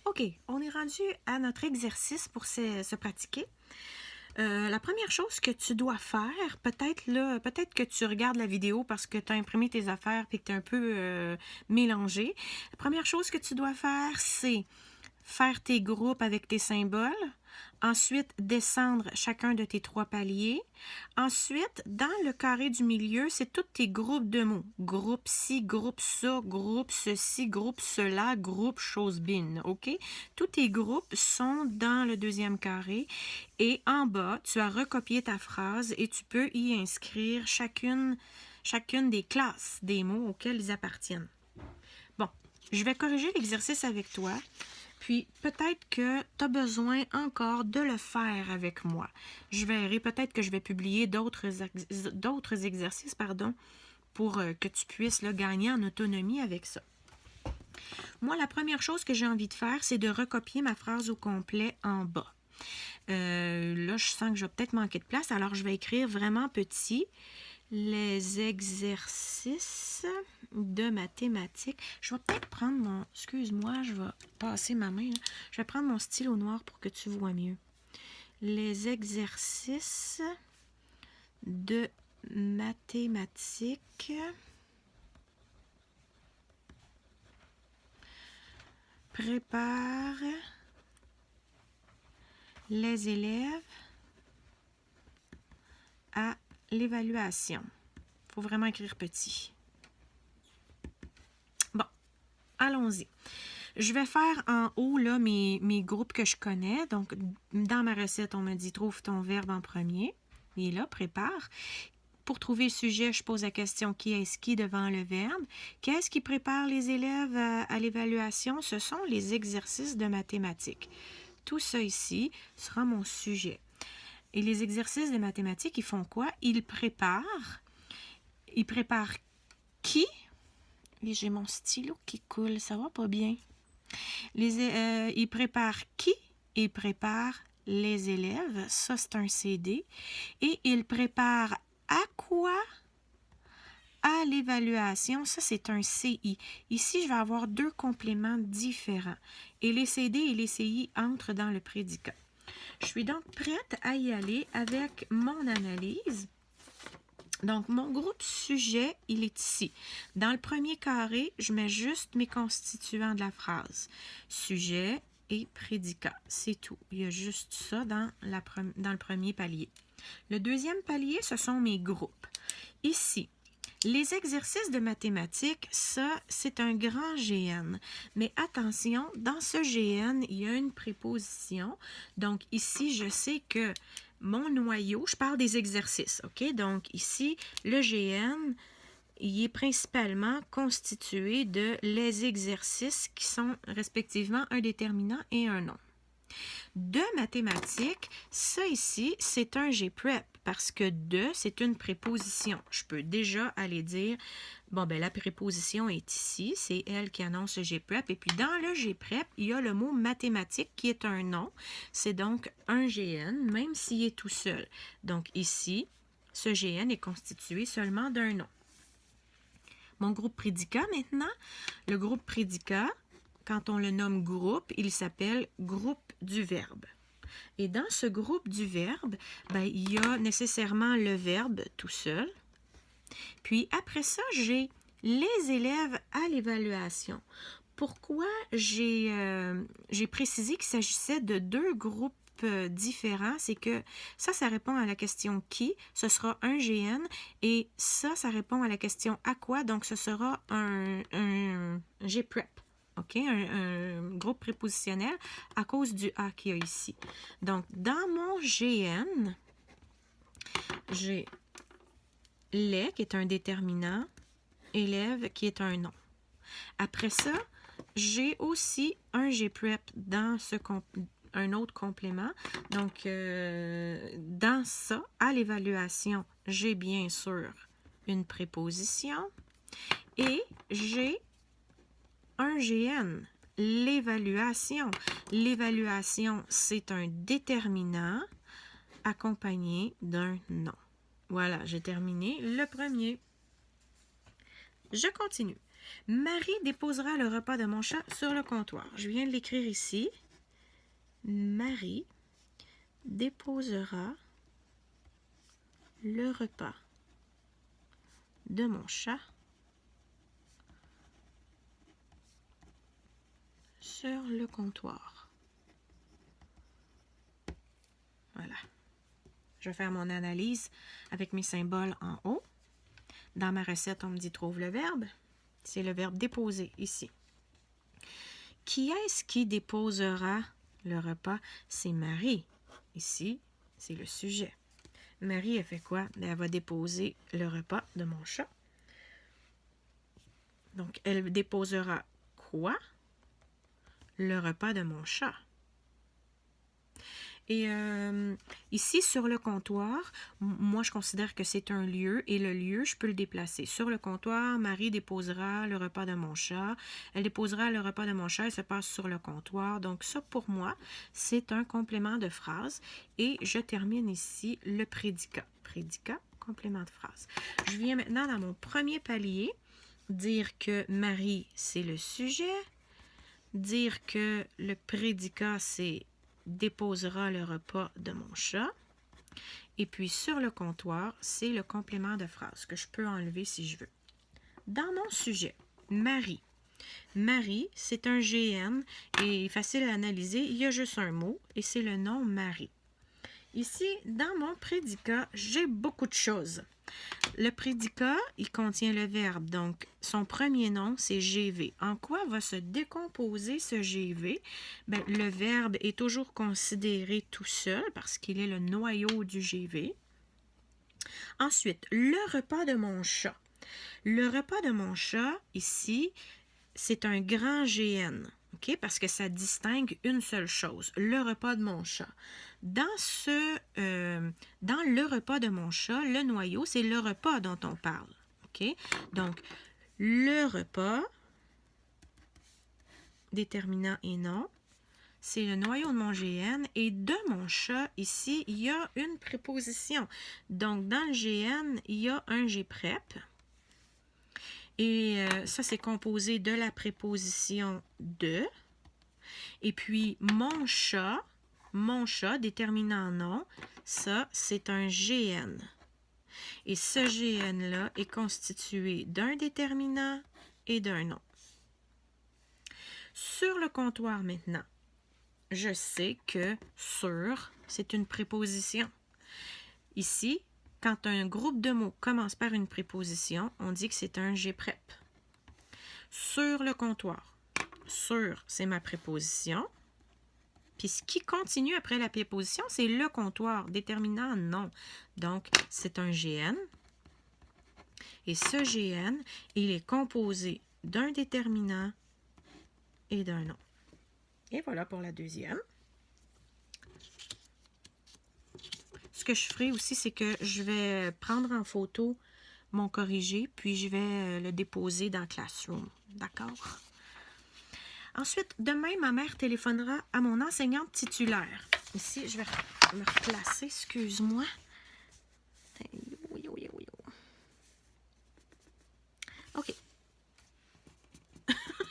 OK, on est rendu à notre exercice pour se pratiquer. La première chose que tu dois faire, peut-être que tu regardes la vidéo parce que tu as imprimé tes affaires et que tu es un peu mélangé. La première chose que tu dois faire, c'est faire tes groupes avec tes symboles. Ensuite, descendre chacun de tes 3 paliers. Ensuite, dans le carré du milieu, c'est tous tes groupes de mots. Groupe ci, groupe ça, groupe ceci, groupe cela, groupe chose bin. OK? Tous tes groupes sont dans le deuxième carré. Et en bas, tu as recopié ta phrase et tu peux y inscrire chacune des classes des mots auxquels ils appartiennent. Bon, je vais corriger l'exercice avec toi. Puis peut-être que tu as besoin encore de le faire avec moi. Je verrai, peut-être que je vais publier d'autres exercices pour que tu puisses gagner en autonomie avec ça. Moi, la première chose que j'ai envie de faire, c'est de recopier ma phrase au complet en bas. Là, je sens que je vais peut-être manquer de place, alors je vais écrire vraiment petit. Les exercices de mathématiques. Je vais peut-être prendre mon... Excuse-moi, je vais passer ma main. Là. Je vais prendre mon stylo noir pour que tu vois mieux. Les exercices de mathématiques. Prépare les élèves à l'évaluation. Il faut vraiment écrire petit. Bon, allons-y. Je vais faire en haut là, mes groupes que je connais. Donc, dans ma recette, on me dit « Trouve ton verbe en premier ». Il est là, prépare. Pour trouver le sujet, je pose la question « Qui est-ce qui » devant le verbe. Qu'est-ce qui prépare les élèves à l'évaluation? Ce sont les exercices de mathématiques. Tout ça ici sera mon sujet. Et les exercices de mathématiques, ils font quoi? Ils préparent qui? Et j'ai mon stylo qui coule, ça va pas bien. Ils préparent qui? Ils préparent les élèves, ça c'est un CD. Et ils préparent à quoi? À l'évaluation, ça c'est un CI. Ici, je vais avoir 2 compléments différents. Et les CD et les CI entrent dans le prédicat. Je suis donc prête à y aller avec mon analyse. Donc, mon groupe sujet, il est ici. Dans le premier carré, je mets juste mes constituants de la phrase. Sujet et prédicat, c'est tout. Il y a juste ça dans le premier palier. Le deuxième palier, ce sont mes groupes. Ici, les exercices de mathématiques, ça, c'est un grand GN. Mais attention, dans ce GN, il y a une préposition. Donc, ici, je sais que mon noyau, je parle des exercices, OK? Donc, ici, le GN, il est principalement constitué de les exercices qui sont respectivement un déterminant et un nom. De mathématiques, ça ici, c'est un Gprep parce que de, c'est une préposition. Je peux déjà aller dire, bon, ben la préposition est ici, c'est elle qui annonce le Gprep. Et puis dans le Gprep, il y a le mot mathématique qui est un nom. C'est donc un GN, même s'il est tout seul. Donc ici, ce GN est constitué seulement d'un nom. Mon groupe prédicat maintenant, le groupe prédicat, quand on le nomme groupe, il s'appelle groupe du verbe. Et dans ce groupe du verbe, ben, il y a nécessairement le verbe tout seul. Puis après ça, j'ai les élèves à l'évaluation. Pourquoi j'ai précisé qu'il s'agissait de 2 groupes différents, c'est que ça répond à la question qui, ce sera un GN, et ça répond à la question à quoi, donc ce sera un Gprep. OK? Un groupe prépositionnel à cause du A qu'il y a ici. Donc, dans mon GN, j'ai les qui est un déterminant, élève qui est un nom. Après ça, j'ai aussi un Gprep dans un autre complément. Donc, dans ça, à l'évaluation, j'ai bien sûr une préposition et j'ai un GN, l'évaluation. L'évaluation, c'est un déterminant accompagné d'un nom. Voilà, j'ai terminé le premier. Je continue. Marie déposera le repas de mon chat sur le comptoir. Je viens de l'écrire ici. Marie déposera le repas de mon chat sur le comptoir. Voilà. Je vais faire mon analyse avec mes symboles en haut. Dans ma recette, on me dit trouve le verbe. C'est le verbe déposer ici. Qui est-ce qui déposera le repas? C'est Marie. Ici, c'est le sujet. Marie, elle fait quoi? Elle va déposer le repas de mon chat. Donc, elle déposera quoi? Le repas de mon chat. Et ici, sur le comptoir, moi, je considère que c'est un lieu. Et le lieu, je peux le déplacer. Sur le comptoir, Marie déposera le repas de mon chat. Elle déposera le repas de mon chat. Elle se passe sur le comptoir. Donc, ça, pour moi, c'est un complément de phrase. Et je termine ici le prédicat. Prédicat, complément de phrase. Je viens maintenant dans mon premier palier. Dire que Marie, c'est le sujet. Dire que le prédicat, c'est déposera le repas de mon chat. Et puis sur le comptoir, c'est le complément de phrase que je peux enlever si je veux. Dans mon sujet, Marie. Marie, c'est un GN et facile à analyser. Il y a juste un mot et c'est le nom Marie. Ici, dans mon prédicat, j'ai beaucoup de choses. Le prédicat, il contient le verbe. Donc, son premier nom, c'est GV. En quoi va se décomposer ce GV? Bien, le verbe est toujours considéré tout seul parce qu'il est le noyau du GV. Ensuite, le repas de mon chat. Le repas de mon chat, ici, c'est un grand GN. Okay? Parce que ça distingue une seule chose, le repas de mon chat. Dans le repas de mon chat, le noyau, c'est le repas dont on parle. Okay? Donc, le repas, déterminant et nom, c'est le noyau de mon GN. Et de mon chat, ici, il y a une préposition. Donc, dans le GN, il y a un G-prep. Et ça, c'est composé de la préposition de. Et puis, mon chat, déterminant nom, ça, c'est un GN. Et ce GN-là est constitué d'un déterminant et d'un nom. Sur le comptoir maintenant, je sais que sur, c'est une préposition. Ici, quand un groupe de mots commence par une préposition, on dit que c'est un G-prep. Sur le comptoir, sur, c'est ma préposition. Puis ce qui continue après la préposition, c'est le comptoir, déterminant non. Donc, c'est un GN. Et ce GN, il est composé d'un déterminant et d'un nom. Et voilà pour la deuxième. Ce que je ferai aussi, c'est que je vais prendre en photo mon corrigé, puis je vais le déposer dans Classroom. D'accord? Ensuite, demain, ma mère téléphonera à mon enseignante titulaire. Ici, je vais me replacer, excuse-moi. OK.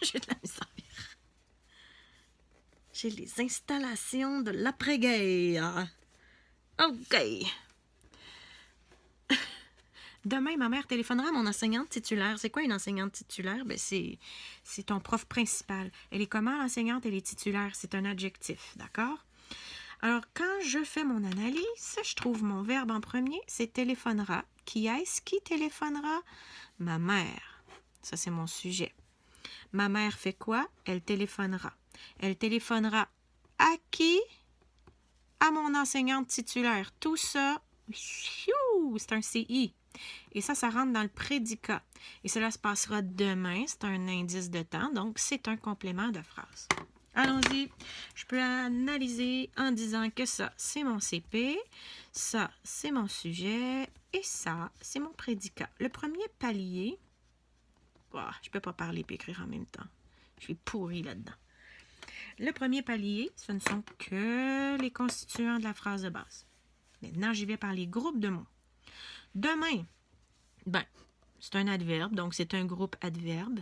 J'ai de la misère. J'ai les installations de l'après-guerre. OK. Demain, ma mère téléphonera à mon enseignante titulaire. C'est quoi une enseignante titulaire? Ben, c'est ton prof principal. Elle est comment l'enseignante? Elle est titulaire. C'est un adjectif, d'accord? Alors, quand je fais mon analyse, je trouve mon verbe en premier, c'est téléphonera. Qui est-ce qui téléphonera? Ma mère. Ça, c'est mon sujet. Ma mère fait quoi? Elle téléphonera. Elle téléphonera à qui? À mon enseignante titulaire. Tout ça, c'est un CI. Et ça rentre dans le prédicat. Et cela se passera demain. C'est un indice de temps. Donc, c'est un complément de phrase. Allons-y. Je peux analyser en disant que ça, c'est mon CP. Ça, c'est mon sujet. Et ça, c'est mon prédicat. Le premier palier, je ne peux pas parler et écrire en même temps. Je suis pourrie là-dedans. Le premier palier, ce ne sont que les constituants de la phrase de base. Maintenant, j'y vais par les groupes de mots. Demain, C'est un adverbe, donc c'est un groupe adverbe.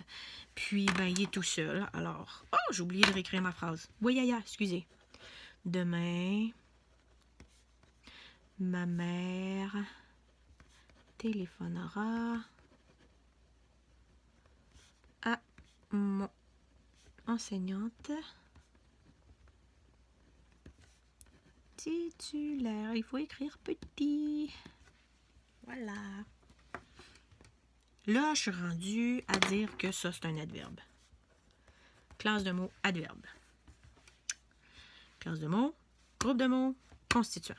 Puis, ben, il est tout seul. Alors, oh, j'ai oublié de réécrire ma phrase. Oui, excusez. Demain, ma mère téléphonera à mon enseignante titulaire. Il faut écrire petit. Voilà. Là, je suis rendue à dire que ça, c'est un adverbe. Classe de mots, adverbe. Classe de mots, groupe de mots, constituant.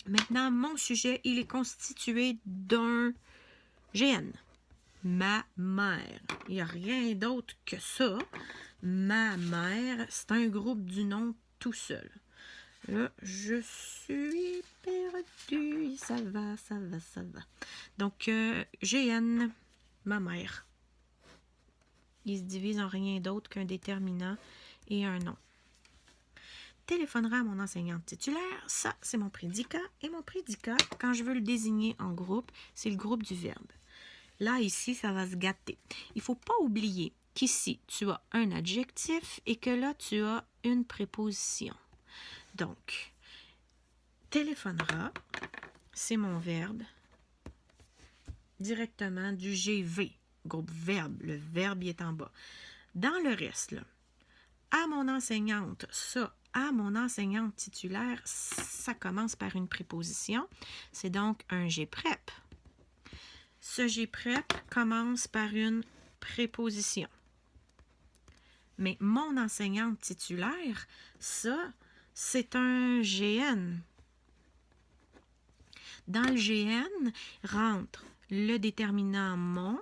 Maintenant, mon sujet, il est constitué d'un GN. Ma mère. Il n'y a rien d'autre que ça. Ma mère, c'est un groupe du nom tout seul. Là, je suis perdue. Ça va. Donc, GN, ma mère. Il se divise en rien d'autre qu'un déterminant et un nom. Téléphonera à mon enseignante titulaire, ça, c'est mon prédicat. Et mon prédicat, quand je veux le désigner en groupe, c'est le groupe du verbe. Là, ici, ça va se gâter. Il ne faut pas oublier qu'ici, tu as un adjectif et que là, tu as une préposition. Donc, téléphonera, c'est mon verbe directement du GV, groupe verbe. Le verbe il est en bas. Dans le reste, là, à mon enseignante, ça, à mon enseignante titulaire, ça commence par une préposition. C'est donc un G-prep. Ce G-prep commence par une préposition. Mais mon enseignante titulaire, ça, c'est un GN. Dans le GN, rentre le déterminant mon,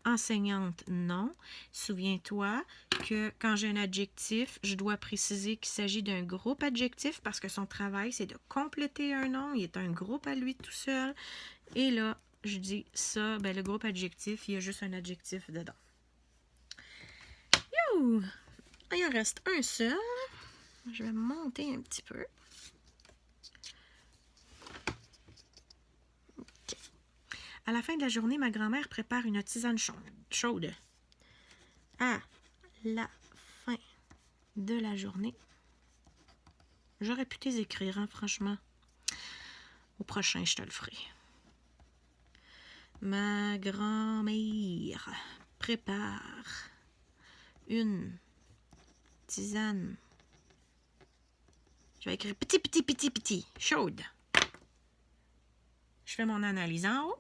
enseignante non. Souviens-toi que quand j'ai un adjectif, je dois préciser qu'il s'agit d'un groupe adjectif parce que son travail, c'est de compléter un nom. Il est un groupe à lui tout seul. Et là, je dis ça, ben le groupe adjectif, il y a juste un adjectif dedans. Youhou! Il en reste un seul. Je vais monter un petit peu. Okay. À la fin de la journée, ma grand-mère prépare une tisane chaude. À la fin de la journée, j'aurais pu t'écrire, hein, franchement. Au prochain, je te le ferai. Ma grand-mère prépare une tisane. Je vais écrire petit, chaude. Je fais mon analyse en haut.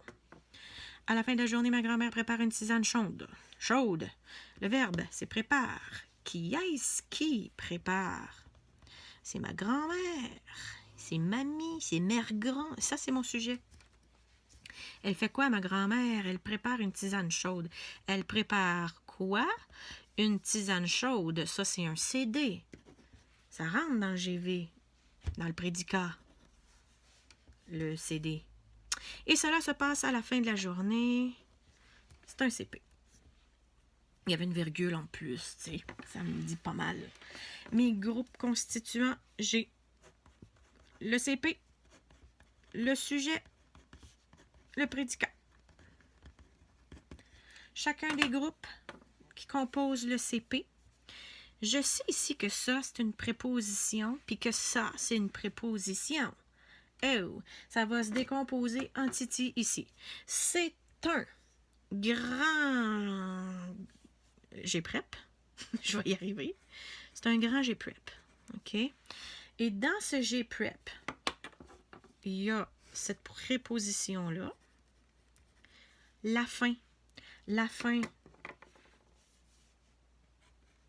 À la fin de la journée, ma grand-mère prépare une tisane chaude. Chaude. Le verbe, c'est prépare. Qui est-ce qui prépare? C'est ma grand-mère. C'est mamie. C'est mère grand. Ça, c'est mon sujet. Elle fait quoi, ma grand-mère? Elle prépare une tisane chaude. Elle prépare quoi? Une tisane chaude. Ça, c'est un CD. Ça rentre dans le GV, dans le prédicat. Le CD. Et cela se passe à la fin de la journée. C'est un CP. Il y avait une virgule en plus, tu sais. Ça me dit pas mal. Mes groupes constituants, j'ai le CP, le sujet, le prédicat. Chacun des groupes qui composent le CP. Je sais ici que ça, c'est une préposition, puis que ça, c'est une préposition. Oh, ça va se décomposer en titi ici. C'est un grand G-prep. Je vais y arriver. C'est un grand G-prep. OK? Et dans ce G-prep, il y a cette préposition-là. La fin. La fin,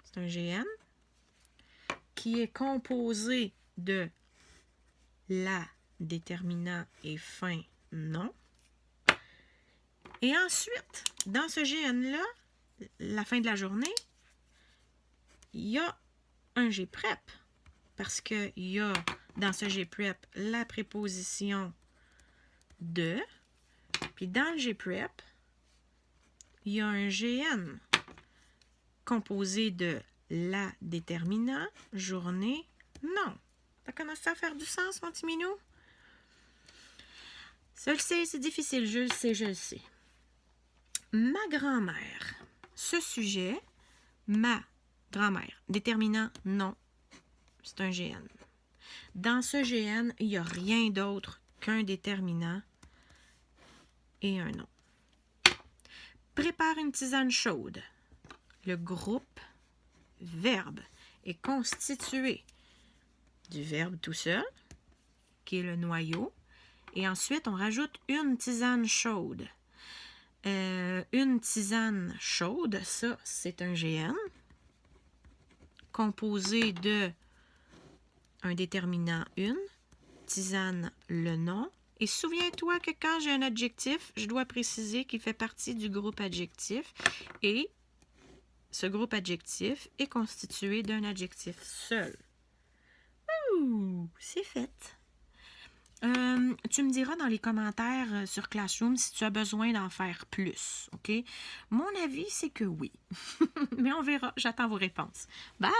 c'est un GN qui est composé de la déterminant et fin non. Et ensuite, dans ce GN-là, la fin de la journée, il y a un G-prep. Parce qu'il y a dans ce G-prep la préposition de. Puis dans le G-prep, il y a un GN composé de la déterminant, journée, non. Ça commence à faire du sens, mon petit minou? Ça le sais, c'est difficile, je le sais. ma grand-mère. Ce sujet, ma grand-mère. Déterminant, non. C'est un GN. Dans ce GN, il n'y a rien d'autre qu'un déterminant et un nom. Prépare une tisane chaude. Le groupe verbe est constitué du verbe tout seul, qui est le noyau, et ensuite on rajoute une tisane chaude. Une tisane chaude, ça c'est un GN, composé de un déterminant une, tisane le nom, et souviens-toi que quand j'ai un adjectif, je dois préciser qu'il fait partie du groupe adjectif, et ce groupe adjectif est constitué d'un adjectif seul. Ouh, c'est fait. Tu me diras dans les commentaires sur Classroom si tu as besoin d'en faire plus, OK? Mon avis, c'est que oui. Mais on verra. J'attends vos réponses. Bye!